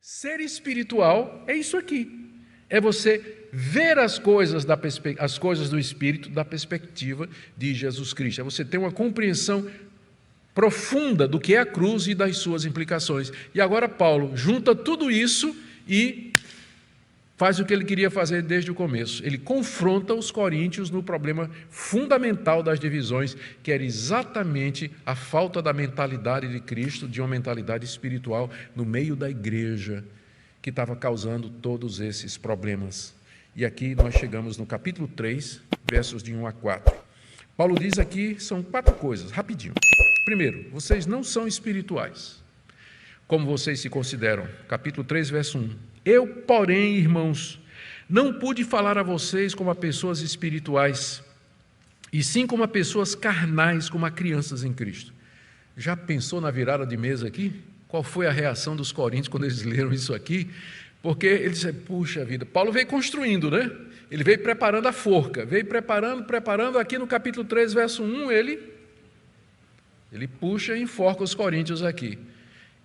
Ser espiritual é isso aqui. É você ver as coisas do Espírito da perspectiva de Jesus Cristo. É você ter uma compreensão profunda do que é a cruz e das suas implicações. E agora Paulo junta tudo isso e faz o que ele queria fazer desde o começo. Ele confronta os coríntios no problema fundamental das divisões, que era exatamente a falta da mentalidade de Cristo, de uma mentalidade espiritual no meio da igreja, que estava causando todos esses problemas. E aqui nós chegamos no capítulo 3, versos de 1 a 4. Paulo diz aqui, são 4 coisas, rapidinho. Primeiro, vocês não são espirituais, como vocês se consideram. Capítulo 3, verso 1. Eu, porém, irmãos, não pude falar a vocês como a pessoas espirituais, e sim como a pessoas carnais, como a crianças em Cristo. Já pensou na virada de mesa aqui? Qual foi a reação dos coríntios quando eles leram isso aqui? Porque eles disseram, puxa vida, Paulo veio construindo, né? Ele veio preparando a forca, veio preparando, aqui no capítulo 3, verso 1, ele puxa e enforca os coríntios aqui.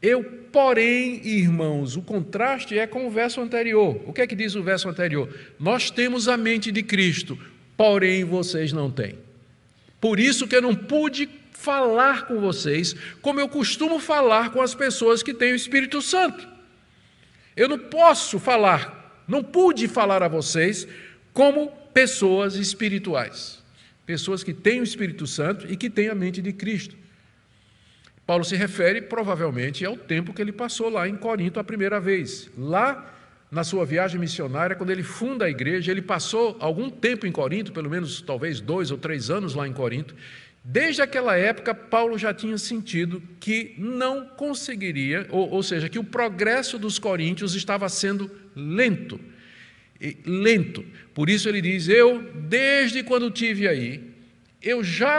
Eu, porém, irmãos, o contraste é com o verso anterior. O que é que diz o verso anterior? Nós temos a mente de Cristo, porém vocês não têm. Por isso que eu não pude falar com vocês como eu costumo falar com as pessoas que têm o Espírito Santo. Eu não posso falar, não pude falar a vocês como pessoas espirituais, pessoas que têm o Espírito Santo e que têm a mente de Cristo. Paulo se refere provavelmente ao tempo que ele passou lá em Corinto a primeira vez. Lá na sua viagem missionária, quando ele funda a igreja, ele passou algum tempo em Corinto, pelo menos talvez 2 ou 3 anos lá em Corinto. Desde aquela época, Paulo já tinha sentido que não conseguiria, ou seja, que o progresso dos coríntios estava sendo lento. Por isso ele diz, desde quando estive aí,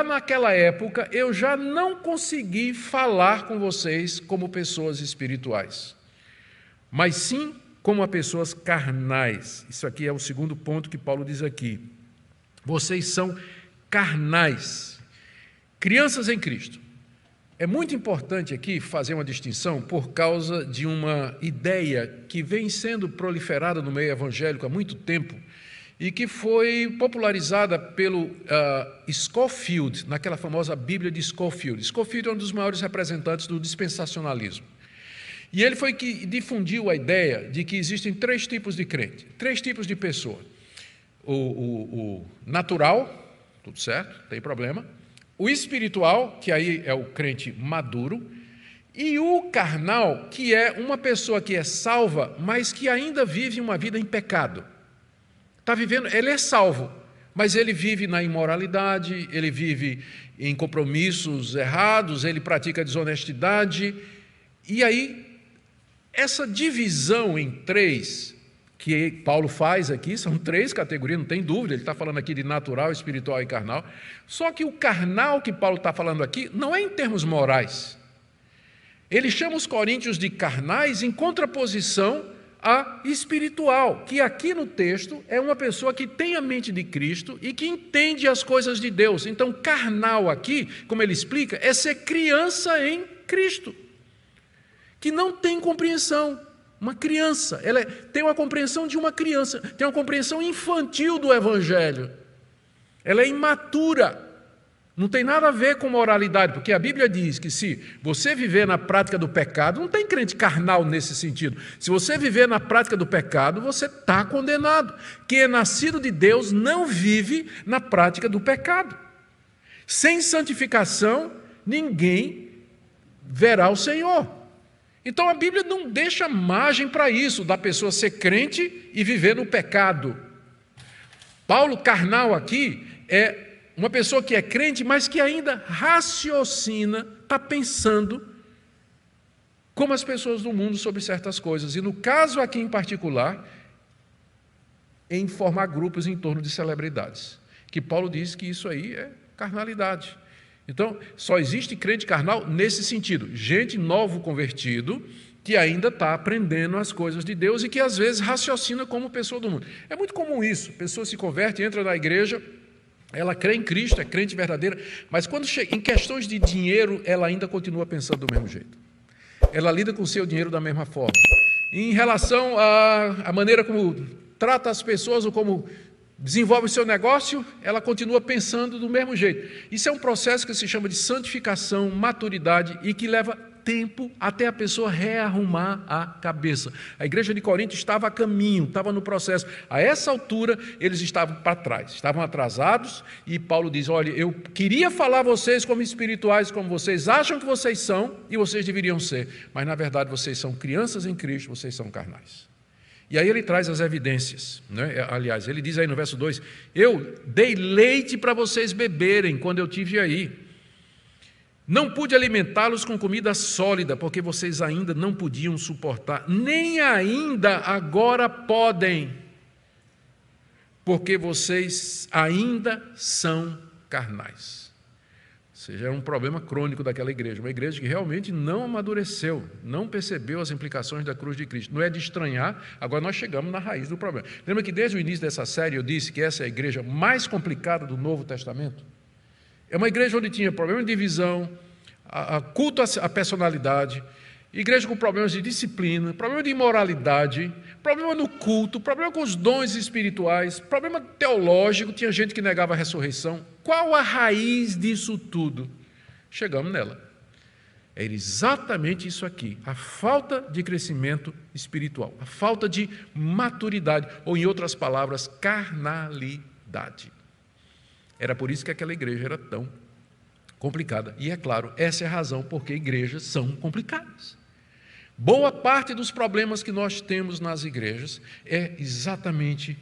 naquela época, eu já não consegui falar com vocês como pessoas espirituais, mas sim como a pessoas carnais. Isso aqui é o segundo ponto que Paulo diz aqui. Vocês são carnais. Crianças em Cristo. É muito importante aqui fazer uma distinção por causa de uma ideia que vem sendo proliferada no meio evangélico há muito tempo e que foi popularizada pelo Scofield, naquela famosa Bíblia de Scofield. Scofield é um dos maiores representantes do dispensacionalismo. E ele foi que difundiu a ideia de que existem 3 tipos de crente, 3 tipos de pessoa. O natural, tudo certo, não tem problema. O espiritual, que aí é o crente maduro, e o carnal, que é uma pessoa que é salva, mas que ainda vive uma vida em pecado. Está vivendo, ele é salvo, mas ele vive na imoralidade, ele vive em compromissos errados, ele pratica desonestidade. E aí, essa divisão em 3 que Paulo faz aqui, são 3 categorias, não tem dúvida, ele está falando aqui de natural, espiritual e carnal. Só que o carnal que Paulo está falando aqui não é em termos morais. Ele chama os coríntios de carnais em contraposição a espiritual, que aqui no texto é uma pessoa que tem a mente de Cristo e que entende as coisas de Deus. Então, carnal aqui, como ele explica, é ser criança em Cristo, que não tem compreensão. Uma criança, ela tem uma compreensão de uma criança, tem uma compreensão infantil do Evangelho. Ela é imatura, não tem nada a ver com moralidade, porque a Bíblia diz que se você viver na prática do pecado, não tem crente carnal nesse sentido. Se você viver na prática do pecado, você está condenado. Quem é nascido de Deus não vive na prática do pecado. Sem santificação, ninguém verá o Senhor. Então a Bíblia não deixa margem para isso, da pessoa ser crente e viver no pecado. Paulo carnal aqui é uma pessoa que é crente, mas que ainda raciocina, está pensando como as pessoas do mundo sobre certas coisas. E no caso aqui em particular, em formar grupos em torno de celebridades. Que Paulo diz que isso aí é carnalidade. Então, só existe crente carnal nesse sentido. Gente novo convertido que ainda está aprendendo as coisas de Deus e que às vezes raciocina como pessoa do mundo. É muito comum isso. A pessoa se converte, entra na igreja, ela crê em Cristo, é crente verdadeira, mas quando chega em questões de dinheiro, ela ainda continua pensando do mesmo jeito. Ela lida com o seu dinheiro da mesma forma. em relação à maneira como trata as pessoas ou como desenvolve o seu negócio, ela continua pensando do mesmo jeito. Isso é um processo que se chama de santificação, maturidade e que leva tempo até a pessoa rearrumar a cabeça. A igreja de Corinto estava a caminho, estava no processo. A essa altura, eles estavam para trás, estavam atrasados, e Paulo diz, olha, eu queria falar a vocês como espirituais, como vocês acham que vocês são, e vocês deveriam ser, mas na verdade vocês são crianças em Cristo, vocês são carnais. E aí ele traz as evidências, né? Aliás, ele diz aí no verso 2, eu dei leite para vocês beberem quando eu tive aí. Não pude alimentá-los com comida sólida, porque vocês ainda não podiam suportar, nem ainda agora podem, porque vocês ainda são carnais. Ou seja, era um problema crônico daquela igreja, uma igreja que realmente não amadureceu, não percebeu as implicações da cruz de Cristo. Não é de estranhar, agora nós chegamos na raiz do problema. Lembra que desde o início dessa série eu disse que essa é a igreja mais complicada do Novo Testamento? É uma igreja onde tinha problema de divisão, culto à personalidade, igreja com problemas de disciplina, problema de imoralidade, problema no culto, problema com os dons espirituais, problema teológico, tinha gente que negava a ressurreição. Qual a raiz disso tudo? Chegamos nela. É exatamente isso aqui, a falta de crescimento espiritual, a falta de maturidade, ou em outras palavras, carnalidade. Era por isso que aquela igreja era tão complicada. E é claro, essa é a razão por que igrejas são complicadas. Boa parte dos problemas que nós temos nas igrejas é exatamente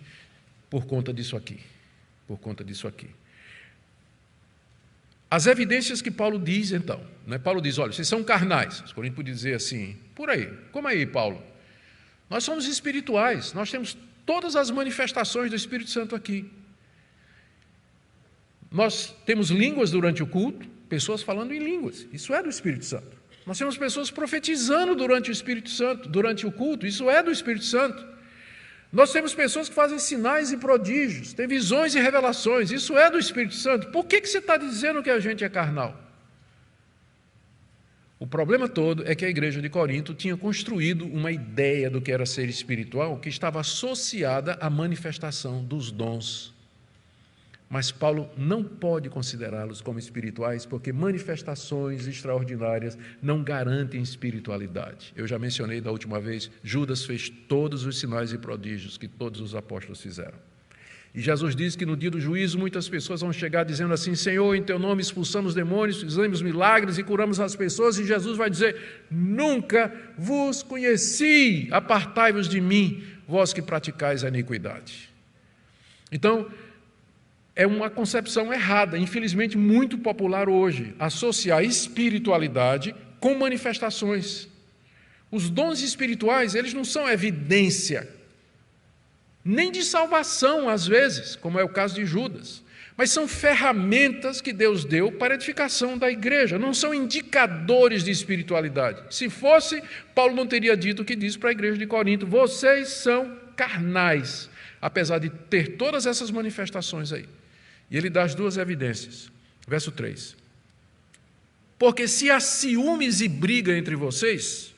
por conta disso aqui. Por conta disso aqui. As evidências que Paulo diz, então, né? Paulo diz, olha, vocês são carnais. Os coríntios podiam dizer assim, por aí, como aí, Paulo? Nós somos espirituais, nós temos todas as manifestações do Espírito Santo aqui. Nós temos línguas durante o culto, pessoas falando em línguas, isso é do Espírito Santo. Nós temos pessoas profetizando durante o Espírito Santo, durante o culto, isso é do Espírito Santo. Nós temos pessoas que fazem sinais e prodígios, têm visões e revelações, isso é do Espírito Santo. Por que você está dizendo que a gente é carnal? O problema todo é que a igreja de Corinto tinha construído uma ideia do que era ser espiritual que estava associada à manifestação dos dons. Mas Paulo não pode considerá-los como espirituais, porque manifestações extraordinárias não garantem espiritualidade. Eu já mencionei da última vez, Judas fez todos os sinais e prodígios que todos os apóstolos fizeram. E Jesus diz que no dia do juízo muitas pessoas vão chegar dizendo assim, Senhor, em teu nome expulsamos demônios, fizemos milagres e curamos as pessoas, e Jesus vai dizer, nunca vos conheci, apartai-vos de mim, vós que praticais a iniquidade. Então, é uma concepção errada, infelizmente muito popular hoje, associar espiritualidade com manifestações. Os dons espirituais, eles não são evidência, nem de salvação, às vezes, como é o caso de Judas, mas são ferramentas que Deus deu para a edificação da igreja, não são indicadores de espiritualidade. Se fosse, Paulo não teria dito o que diz para a igreja de Corinto, vocês são carnais, apesar de ter todas essas manifestações aí. E ele dá as duas evidências. Verso 3. Porque se há ciúmes e briga entre vocês,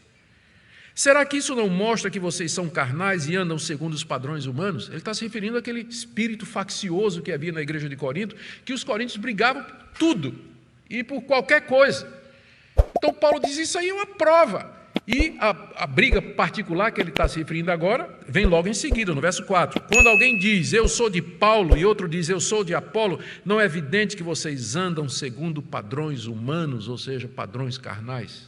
será que isso não mostra que vocês são carnais e andam segundo os padrões humanos? Ele está se referindo àquele espírito faccioso que havia na igreja de Corinto, que os coríntios brigavam por tudo e por qualquer coisa. Então Paulo diz, isso aí é uma prova. E a briga particular que ele está se referindo agora, vem logo em seguida, no verso 4. Quando alguém diz, eu sou de Paulo, e outro diz, eu sou de Apolo, não é evidente que vocês andam segundo padrões humanos, ou seja, padrões carnais?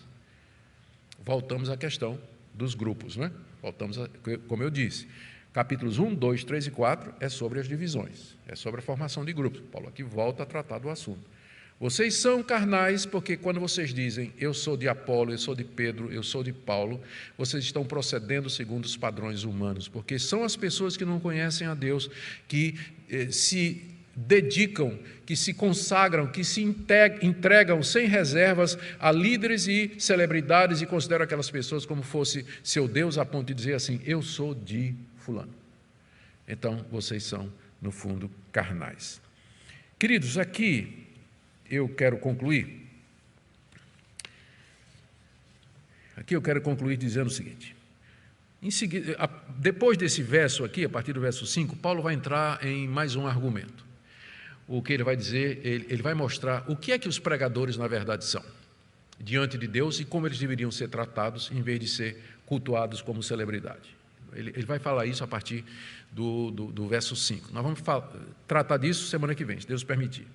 Voltamos à questão dos grupos, né? Voltamos, como eu disse, capítulos 1, 2, 3 e 4 é sobre as divisões, é sobre a formação de grupos. Paulo aqui volta a tratar do assunto. Vocês são carnais porque quando vocês dizem eu sou de Apolo, eu sou de Pedro, eu sou de Paulo, vocês estão procedendo segundo os padrões humanos, porque são as pessoas que não conhecem a Deus, que se dedicam, que se consagram, que se entregam sem reservas a líderes e celebridades e consideram aquelas pessoas como fosse seu Deus, a ponto de dizer assim, eu sou de fulano. Então, vocês são, no fundo, carnais. Queridos, aqui eu quero concluir. Aqui eu quero concluir dizendo o seguinte. Em seguida, depois desse verso aqui, a partir do verso 5, Paulo vai entrar em mais um argumento. O que ele vai dizer, ele vai mostrar o que é que os pregadores, na verdade, são diante de Deus e como eles deveriam ser tratados, em vez de ser cultuados como celebridade. Ele vai falar isso a partir do verso 5. Nós vamos tratar disso semana que vem, se Deus permitir.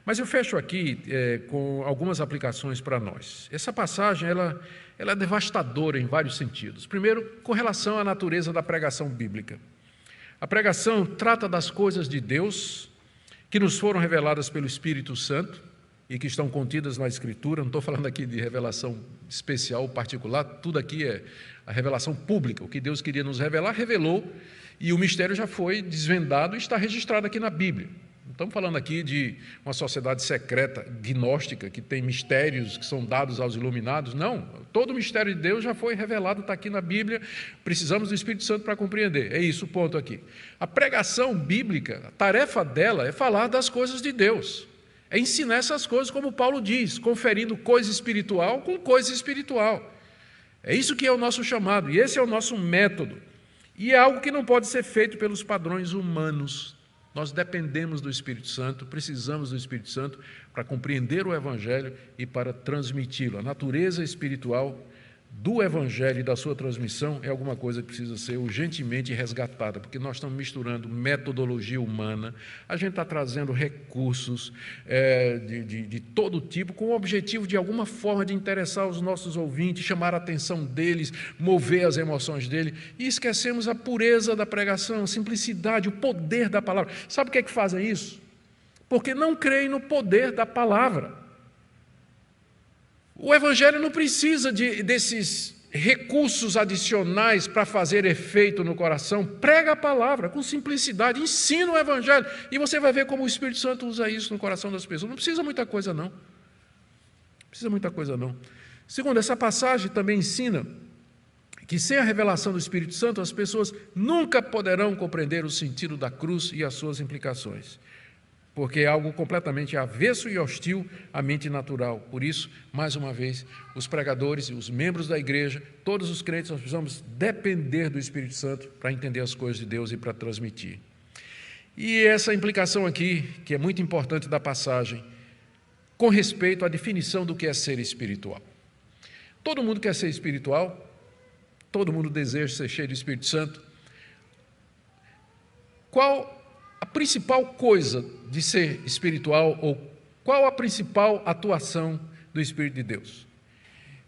Mas eu fecho aqui com algumas aplicações para nós. Essa passagem ela é devastadora em vários sentidos. Primeiro, com relação à natureza da pregação bíblica. A pregação trata das coisas de Deus que nos foram reveladas pelo Espírito Santo e que estão contidas na Escritura. Não estou falando aqui de revelação especial, particular, tudo aqui é a revelação pública. O que Deus queria nos revelar, revelou, e o mistério já foi desvendado e está registrado aqui na Bíblia. Não estamos falando aqui de uma sociedade secreta, gnóstica, que tem mistérios que são dados aos iluminados. Não, todo o mistério de Deus já foi revelado, está aqui na Bíblia, precisamos do Espírito Santo para compreender. É isso o ponto aqui. A pregação bíblica, a tarefa dela é falar das coisas de Deus, é ensinar essas coisas, como Paulo diz, conferindo coisa espiritual com coisa espiritual. É isso que é o nosso chamado, e esse é o nosso método. E é algo que não pode ser feito pelos padrões humanos. Nós dependemos do Espírito Santo, precisamos do Espírito Santo para compreender o Evangelho e para transmiti-lo. A natureza espiritual do Evangelho e da sua transmissão é alguma coisa que precisa ser urgentemente resgatada, porque nós estamos misturando metodologia humana, a gente está trazendo recursos de todo tipo, com o objetivo de alguma forma de interessar os nossos ouvintes, chamar a atenção deles, mover as emoções deles, e esquecemos a pureza da pregação, a simplicidade, o poder da palavra. Sabe o que é que fazem isso? Porque não creem no poder da palavra. O Evangelho não precisa desses recursos adicionais para fazer efeito no coração. Prega a palavra com simplicidade, ensina o Evangelho, e você vai ver como o Espírito Santo usa isso no coração das pessoas. Não precisa muita coisa, não. Não precisa muita coisa, não. Segundo, essa passagem também ensina que sem a revelação do Espírito Santo, as pessoas nunca poderão compreender o sentido da cruz e as suas implicações, porque é algo completamente avesso e hostil à mente natural. Por isso, mais uma vez, os pregadores e os membros da igreja, todos os crentes, nós precisamos depender do Espírito Santo para entender as coisas de Deus e para transmitir. E essa implicação aqui, que é muito importante da passagem, com respeito à definição do que é ser espiritual. Todo mundo quer ser espiritual, todo mundo deseja ser cheio do Espírito Santo. Qual a principal coisa de ser espiritual, ou qual a principal atuação do Espírito de Deus?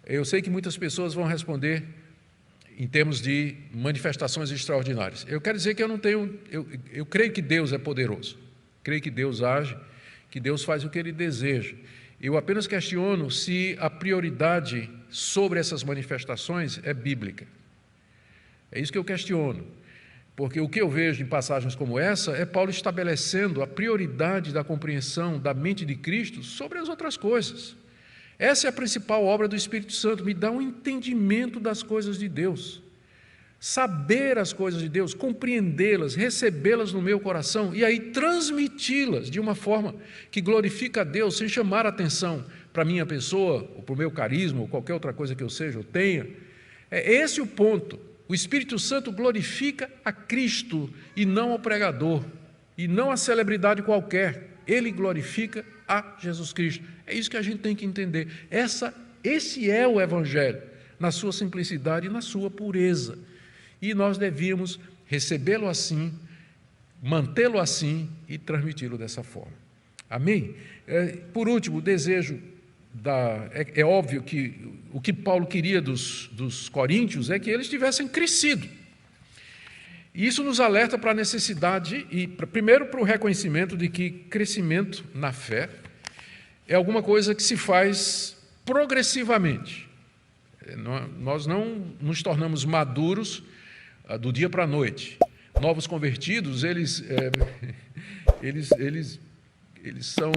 Eu sei que muitas pessoas vão responder em termos de manifestações extraordinárias. Eu quero dizer que eu creio que Deus é poderoso, creio que Deus age, que Deus faz o que Ele deseja. Eu apenas questiono se a prioridade sobre essas manifestações é bíblica. É isso que eu questiono. Porque o que eu vejo em passagens como essa é Paulo estabelecendo a prioridade da compreensão da mente de Cristo sobre as outras coisas. Essa é a principal obra do Espírito Santo, me dá um entendimento das coisas de Deus. Saber as coisas de Deus, compreendê-las, recebê-las no meu coração e aí transmiti-las de uma forma que glorifica a Deus, sem chamar a atenção para a minha pessoa, ou para o meu carisma, ou qualquer outra coisa que eu seja ou tenha. É esse o ponto. O Espírito Santo glorifica a Cristo e não ao pregador, e não a celebridade qualquer. Ele glorifica a Jesus Cristo. É isso que a gente tem que entender. Esse é o Evangelho, na sua simplicidade e na sua pureza. E nós devíamos recebê-lo assim, mantê-lo assim e transmiti-lo dessa forma. Amém? Por último, o desejo é óbvio que o que Paulo queria dos coríntios é que eles tivessem crescido. E isso nos alerta para a necessidade, primeiro para o reconhecimento de que crescimento na fé é alguma coisa que se faz progressivamente. Nós não nos tornamos maduros do dia para a noite. Novos convertidos, eles são...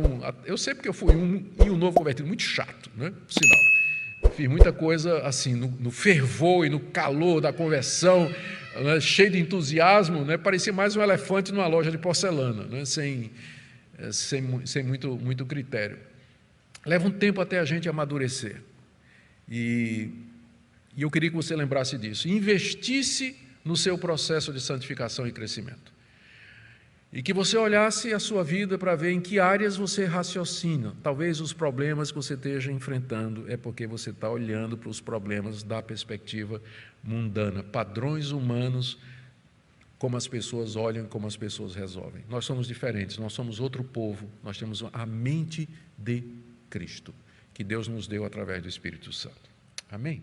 Eu sei porque eu fui um novo convertido muito chato, né? Por sinal. Fiz muita coisa assim, no fervor e no calor da conversão, né? Cheio de entusiasmo, né? Parecia mais um elefante numa loja de porcelana, né? Sem muito critério. Leva um tempo até a gente amadurecer. E E eu queria que você lembrasse disso. Investisse no seu processo de santificação e crescimento. E que você olhasse a sua vida para ver em que áreas você raciocina. Talvez os problemas que você esteja enfrentando é porque você está olhando para os problemas da perspectiva mundana, padrões humanos, como as pessoas olham e como as pessoas resolvem. Nós somos diferentes, nós somos outro povo, nós temos a mente de Cristo, que Deus nos deu através do Espírito Santo. Amém?